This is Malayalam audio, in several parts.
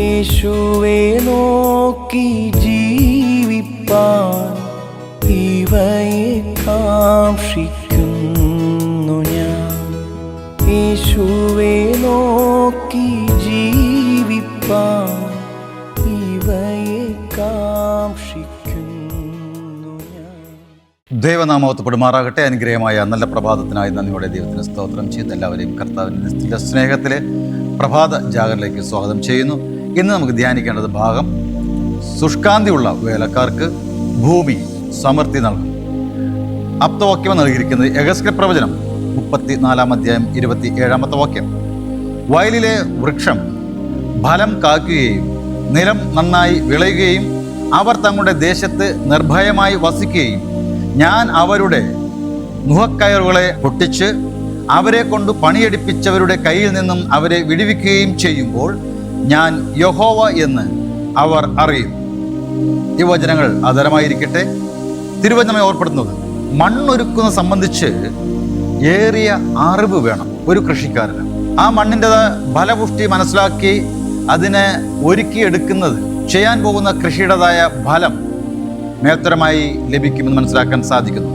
യേശുവേ നോക്കി ജീവിപ്പാൻ ഇവയെ കാക്ഷിക്കുന്നു ഞാൻ. യേശുവേ നോക്കി ജീവിപ്പാൻ ഇവയെ കാക്ഷിക്കുന്നു ഞാൻ. ദൈവനാമത്വപ്പെടുമാറാകട്ടെ. അനുഗ്രഹമായ നല്ല പ്രഭാതത്തിനായി നന്ദിയോടെ ദൈവത്തിന് സ്തോത്രം ചെയ്യുന്ന എല്ലാവരെയും കർത്താവിൻ്റെ നിശ്ചിത സ്നേഹത്തിലെ പ്രഭാത ജാഗരയിലേക്ക് സ്വാഗതം ചെയ്യുന്നു. ഇന്ന് നമുക്ക് ധ്യാനിക്കേണ്ടത് ഭാഗം ശുഷ്കാന്തിയുള്ള വേലക്കാർക്ക് ഭൂമി സമൃദ്ധി നൽകും. ആപ്തവാക്യം നൽകിയിരിക്കുന്നത് യെഹെസ്കേൽ പ്രവചനം 34 അധ്യായം 27 വാക്യം. വയലിലെ വൃക്ഷം ഫലം കാക്കുകയും നിലം നന്നായി വിളയുകയും അവർ തങ്ങളുടെ ദേശത്ത് നിർഭയമായി വസിക്കുകയും ഞാൻ അവരുടെ നുഹക്കയറുകളെ പൊട്ടിച്ച് അവരെ കൊണ്ട് പണിയെടുപ്പിച്ചവരുടെ കയ്യിൽ നിന്നും അവരെ വിടുവിക്കുകയും ചെയ്യുമ്പോൾ ഞാൻ യഹോവ എന്ന് അവർ അറിയും. ഈ വചനങ്ങൾ ആധാരമായിരിക്കട്ടെ. തിരുവചനമായി ഓർപ്പെടുന്നത് മണ്ണൊരുക്കുന്ന സംബന്ധിച്ച് ഏറിയ അറിവ് വേണം ഒരു കൃഷിക്കാരന്. ആ മണ്ണിൻ്റെ ഫലപുഷ്ടി മനസ്സിലാക്കി അതിനെ ഒരുക്കിയെടുക്കുന്നത് ചെയ്യാൻ പോകുന്ന കൃഷിയുടേതായ ഫലം മേൽത്തരമായി ലഭിക്കുമെന്ന് മനസ്സിലാക്കാൻ സാധിക്കുന്നു.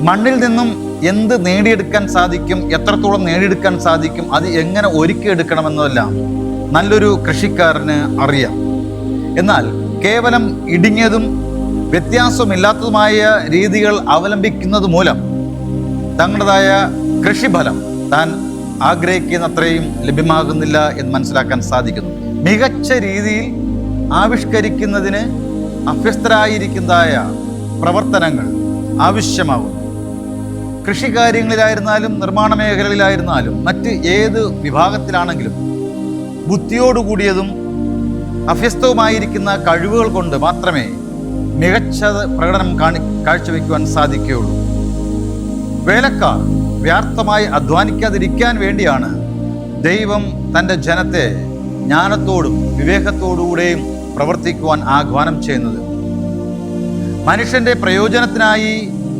മണ്ണിൽ നിന്നും എന്ത് നേടിയെടുക്കാൻ സാധിക്കും, എത്രത്തോളം നേടിയെടുക്കാൻ സാധിക്കും, അത് എങ്ങനെ ഒരുക്കിയെടുക്കണമെന്നതെല്ലാം നല്ലൊരു കൃഷിക്കാരന് അറിയാം. എന്നാൽ കേവലം ഇടുങ്ങിയതും വ്യത്യാസമില്ലാത്തതുമായ രീതികൾ അവലംബിക്കുന്നത് മൂലം തങ്ങളുടേതായ കൃഷിഫലം താൻ ആഗ്രഹിക്കുന്നത്രയും ലഭ്യമാകുന്നില്ല എന്ന് മനസ്സിലാക്കാൻ സാധിക്കുന്നു. മികച്ച രീതിയിൽ ആവിഷ്കരിക്കുന്നതിന് അഭ്യസ്തരായിരിക്കുന്നതായ പ്രവർത്തനങ്ങൾ ആവശ്യമാകുന്നു. കൃഷികാര്യങ്ങളിലായിരുന്നാലും നിർമ്മാണ മേഖലയിലായിരുന്നാലും മറ്റ് ഏത് വിഭാഗത്തിലാണെങ്കിലും ബുദ്ധിയോടുകൂടിയതും അഭ്യസ്തവുമായിരിക്കുന്ന കഴിവുകൾ കൊണ്ട് മാത്രമേ മികച്ച പ്രകടനം കാഴ്ചവെക്കുവാൻ സാധിക്കുകയുള്ളൂ. വേലക്കാർ വ്യർത്ഥമായി അധ്വാനിക്കാതിരിക്കാൻ വേണ്ടിയാണ് ദൈവം തൻ്റെ ജനത്തെ ജ്ഞാനത്തോടും വിവേകത്തോടുകൂടെയും പ്രവർത്തിക്കുവാൻ ആഹ്വാനം ചെയ്യുന്നത്. മനുഷ്യന്റെ പ്രയോജനത്തിനായി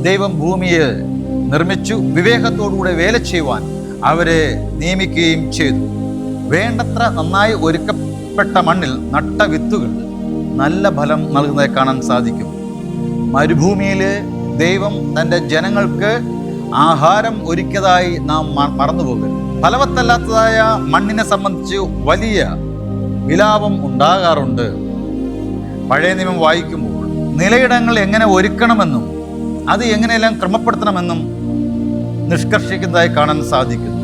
ദൈവം ഭൂമിയെ നിർമ്മിച്ചു. വിവേകത്തോടുകൂടെ വേല ചെയ്യുവാൻ അവരെ നിയമിക്കുകയും ചെയ്തു. വേണ്ടത്ര നന്നായി ഒരുക്കപ്പെട്ട മണ്ണിൽ നട്ട വിത്തുകൾ നല്ല ഫലം നൽകുന്നതായി കാണാൻ സാധിക്കും. മരുഭൂമിയിൽ ദൈവം തൻ്റെ ജനങ്ങൾക്ക് ആഹാരം ഒരുക്കിയതായി നാം മറന്നുപോകരുത്. ഫലവത്തല്ലാത്തതായ മണ്ണിനെ സംബന്ധിച്ച് വലിയ വിലാപം ഉണ്ടാകാറുണ്ട്. പഴയ നിയമം വായിക്കുമ്പോൾ നിലയിടങ്ങൾ എങ്ങനെ ഒരുക്കണമെന്നും അത് എങ്ങനെയെല്ലാം ക്രമപ്പെടുത്തണമെന്നും നിഷ്കർഷിക്കുന്നതായി കാണാൻ സാധിക്കുന്നു.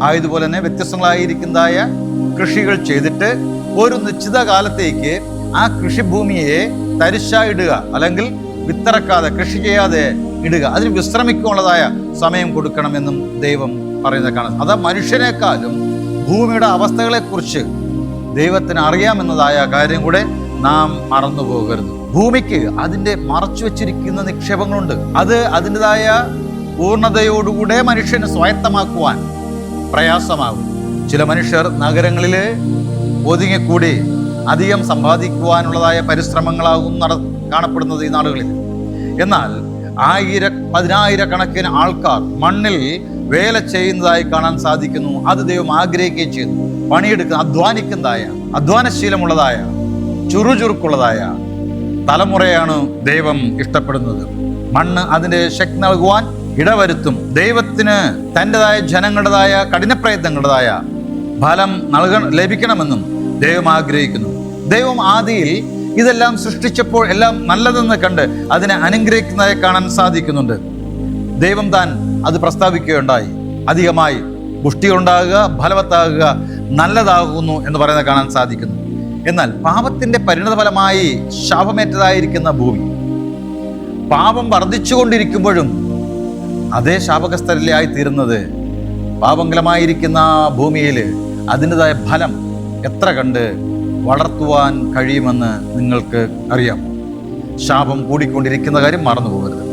ആയതുപോലെ തന്നെ വ്യത്യസ്തങ്ങളായിരിക്കുന്നതായ കൃഷികൾ ചെയ്തിട്ട് ഒരു നിശ്ചിത കാലത്തേക്ക് ആ കൃഷിഭൂമിയെ തരിശായിടുക, അല്ലെങ്കിൽ വിത്തിറക്കാതെ കൃഷി ചെയ്യാതെ ഇടുക, അതിന് വിശ്രമിക്കാനുള്ളതായ സമയം കൊടുക്കണമെന്നും ദൈവം പറയുന്നത് കാണാം. അത് മനുഷ്യനേക്കാളും ഭൂമിയുടെ അവസ്ഥകളെക്കുറിച്ച് ദൈവത്തിന് അറിയാമെന്നതായ കാര്യം കൂടെ നാം മറന്നു പോകരുത്. ഭൂമിക്ക് അതിൻ്റെ മറച്ചു വെച്ചിരിക്കുന്ന നിക്ഷേപങ്ങളുണ്ട്. അത് അതിൻ്റെതായ പൂർണ്ണതയോടുകൂടെ മനുഷ്യന് സ്വായത്തമാക്കുവാൻ പ്രയാസമാകും. ചില മനുഷ്യർ നഗരങ്ങളിൽ ഒതുങ്ങിക്കൂടി അധികം സമ്പാദിക്കുവാനുള്ളതായ പരിശ്രമങ്ങളാകും കാണപ്പെടുന്നത് ഈ നാടുകളിൽ. എന്നാൽ പതിനായിരക്കണക്കിന് ആൾക്കാർ മണ്ണിൽ വേല ചെയ്യുന്നതായി കാണാൻ സാധിക്കുന്നു. അത് ദൈവം ആഗ്രഹിക്കുകയും ചെയ്യുന്നു. പണിയെടുക്കുന്ന അധ്വാനശീലമുള്ളതായ ചുറുചുറുക്കുള്ളതായ തലമുറയാണ് ദൈവം ഇഷ്ടപ്പെടുന്നത്. മണ്ണ് അതിൻ്റെ ശക്തി നൽകുവാൻ ഇടവരുത്തും. ദൈവത്തിന് തൻ്റെതായ ജനങ്ങളുടേതായ കഠിനപ്രയത്നങ്ങളുടേതായ ഫലം ലഭിക്കണമെന്നും ദൈവം ആഗ്രഹിക്കുന്നു. ദൈവം ആദിയിൽ ഇതെല്ലാം സൃഷ്ടിച്ചപ്പോൾ എല്ലാം നല്ലതെന്ന് കണ്ട് അതിനെ അനുഗ്രഹിക്കുന്നതായി കാണാൻ സാധിക്കുന്നുണ്ട്. ദൈവം താൻ അത് പ്രസ്താവിക്കുകയുണ്ടായി. അധികമായി പുഷ്ടിയുണ്ടാകുക, ഫലവത്താകുക, നല്ലതാകുന്നു എന്ന് പറയുന്നത് കാണാൻ സാധിക്കുന്നു. എന്നാൽ പാപത്തിൻ്റെ പരിണതഫലമായി ശാപമേറ്റതായിരിക്കുന്ന ഭൂമി പാപം വർദ്ധിച്ചുകൊണ്ടിരിക്കുമ്പോഴും അതേ ശാപഗ്രസ്തരിലായി തീരുന്നത്. പാപങ്കലമായിരിക്കുന്ന ഭൂമിയിൽ അതിൻ്റെതായ ഫലം എത്ര കണ്ട് വളർത്തുവാൻ കഴിയുമെന്ന് നിങ്ങൾക്ക് അറിയാം. ശാപം കൂടിക്കൊണ്ടിരിക്കുന്ന കാര്യം മറന്നു പോകരുത്.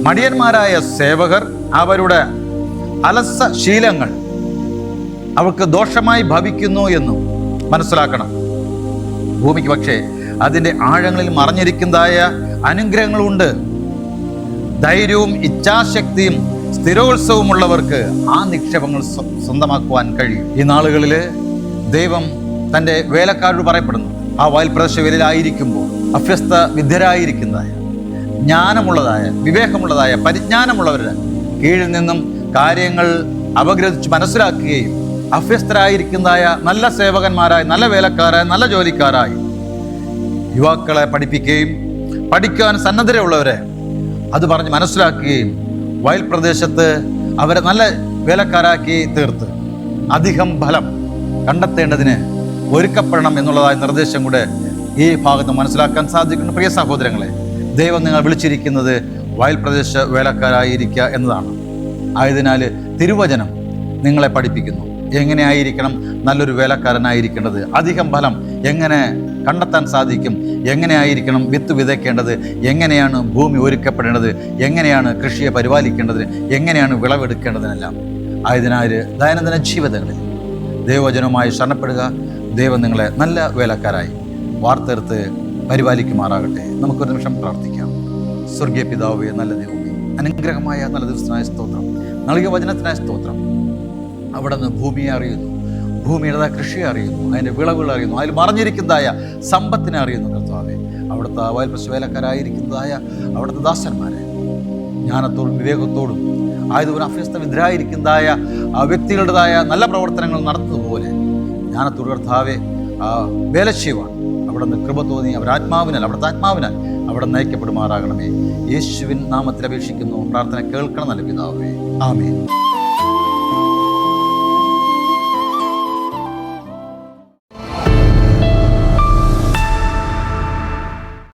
മടിയന്മാരായ സേവകർ അവരുടെ അലസ ശീലങ്ങൾ അവർക്ക് ദോഷമായി ഭവിക്കുന്നു എന്നും മനസ്സിലാക്കണം. ഭൂമിക്ക് പക്ഷേ അതിൻ്റെ ആഴങ്ങളിൽ മറഞ്ഞിരിക്കുന്നതായ അനുഗ്രഹങ്ങളുണ്ട്. ധൈര്യവും ഇച്ഛാശക്തിയും സ്ഥിരോത്സവമുള്ളവർക്ക് ആ നിക്ഷേപങ്ങൾ സ്വന്തമാക്കുവാൻ കഴിയും. ഈ നാളുകളിൽ ദൈവം തൻ്റെ വേലക്കാരോട് പറയപ്പെടുന്നു, ആ വയൽ പ്രദേശവേലയിലായിരിക്കുമ്പോൾ അഭ്യസ്ത വിദ്യരായിരിക്കുന്നതായ, ജ്ഞാനമുള്ളതായ, വിവേകമുള്ളതായ, പരിജ്ഞാനമുള്ളവരുടെ കീഴിൽ നിന്നും കാര്യങ്ങൾ അപഗ്രഥിച്ച് മനസ്സിലാക്കുകയും അഭ്യസ്തരായിരിക്കുന്നതായ നല്ല സേവകന്മാരായി, നല്ല വേലക്കാരായി, നല്ല ജോലിക്കാരായി യുവാക്കളെ പഠിപ്പിക്കുകയും പഠിക്കാൻ സന്നദ്ധരുള്ളവരെ അത് പറഞ്ഞ് മനസ്സിലാക്കുകയും വയൽ പ്രദേശത്ത് അവരെ നല്ല വേലക്കാരാക്കി തീർത്ത് അധികം ഫലം കണ്ടെത്തേണ്ടതിന് ഒരുക്കപ്പെടണം എന്നുള്ളതായ നിർദ്ദേശം കൂടെ ഈ ഭാഗത്ത് മനസ്സിലാക്കാൻ സാധിക്കുന്നു. പ്രിയ സഹോദരങ്ങളെ, ദൈവം നിങ്ങൾ വിളിച്ചിരിക്കുന്നത് വയൽ പ്രദേശ വേലക്കാരായിരിക്കുക എന്നതാണ്. ആയതിനാൽ തിരുവചനം നിങ്ങളെ പഠിപ്പിക്കുന്നു എങ്ങനെയായിരിക്കണം നല്ലൊരു വേലക്കാരനായിരിക്കേണ്ടത്, അധികം ഫലം എങ്ങനെ കണ്ടെത്താൻ സാധിക്കും, എങ്ങനെയായിരിക്കണം വിത്ത് വിതയ്ക്കേണ്ടത്, എങ്ങനെയാണ് ഭൂമി ഒരുക്കപ്പെടേണ്ടത്, എങ്ങനെയാണ് കൃഷിയെ പരിപാലിക്കേണ്ടത്, എങ്ങനെയാണ് വിളവെടുക്കേണ്ടതിനെല്ലാം. ആയതിനാൽ ദൈനംദിന ജീവിതങ്ങളിൽ ദൈവവചനവുമായി ശരണപ്പെടുക. ദൈവം നിങ്ങളെ നല്ല വേലക്കാരായി വാർത്തെടുത്ത് പരിപാലിക്കുമാറാകട്ടെ. നമുക്കൊരു നിമിഷം പ്രാർത്ഥിക്കാം. സ്വർഗീയ പിതാവേ, നല്ല ദൈവമേ, അനുഗ്രഹമായ നല്ല ദിവസത്തിനായ സ്തോത്രം, നൽകിയ വചനത്തിനായ സ്തോത്രം. അവിടെ നിന്ന് ഭൂമിയെ അറിയുന്നു, ഭൂമിയുടെ കൃഷിയെ അറിയുന്നു, അതിൻ്റെ വിളവുകൾ അറിയുന്നു, അതിൽ മറഞ്ഞിരിക്കുന്നതായ സമ്പത്തിനെ അറിയുന്നു. കർത്താവേ, അവിടുത്തെ വയൽ വേലക്കാരായിരിക്കുന്നതായ അവിടുത്തെ ദാസന്മാരെ ജ്ഞാനത്തോടും വിവേകത്തോടും ആയതുപോലെ അഭ്യസ്ത വിദ്യരായിരിക്കുന്നതായ വ്യക്തികളുടേതായ നല്ല പ്രവർത്തനങ്ങൾ നടത്തുന്നതുപോലെ ജ്ഞാനത്തോട് കർത്താവെ വേല ചെയ്യുവാൻ അവിടെ നിന്ന് കൃപ തോന്നി അവരാത്മാവിനാൽ, അവിടുത്തെ ആത്മാവിനാൽ അവിടെ നയിക്കപ്പെടുമാറാകണമേ. യേശുവിൻ നാമത്തിൽ അപേക്ഷിക്കുന്നു. പ്രാർത്ഥന കേൾക്കണം നല്ല പിതാവേ. ആമേൻ.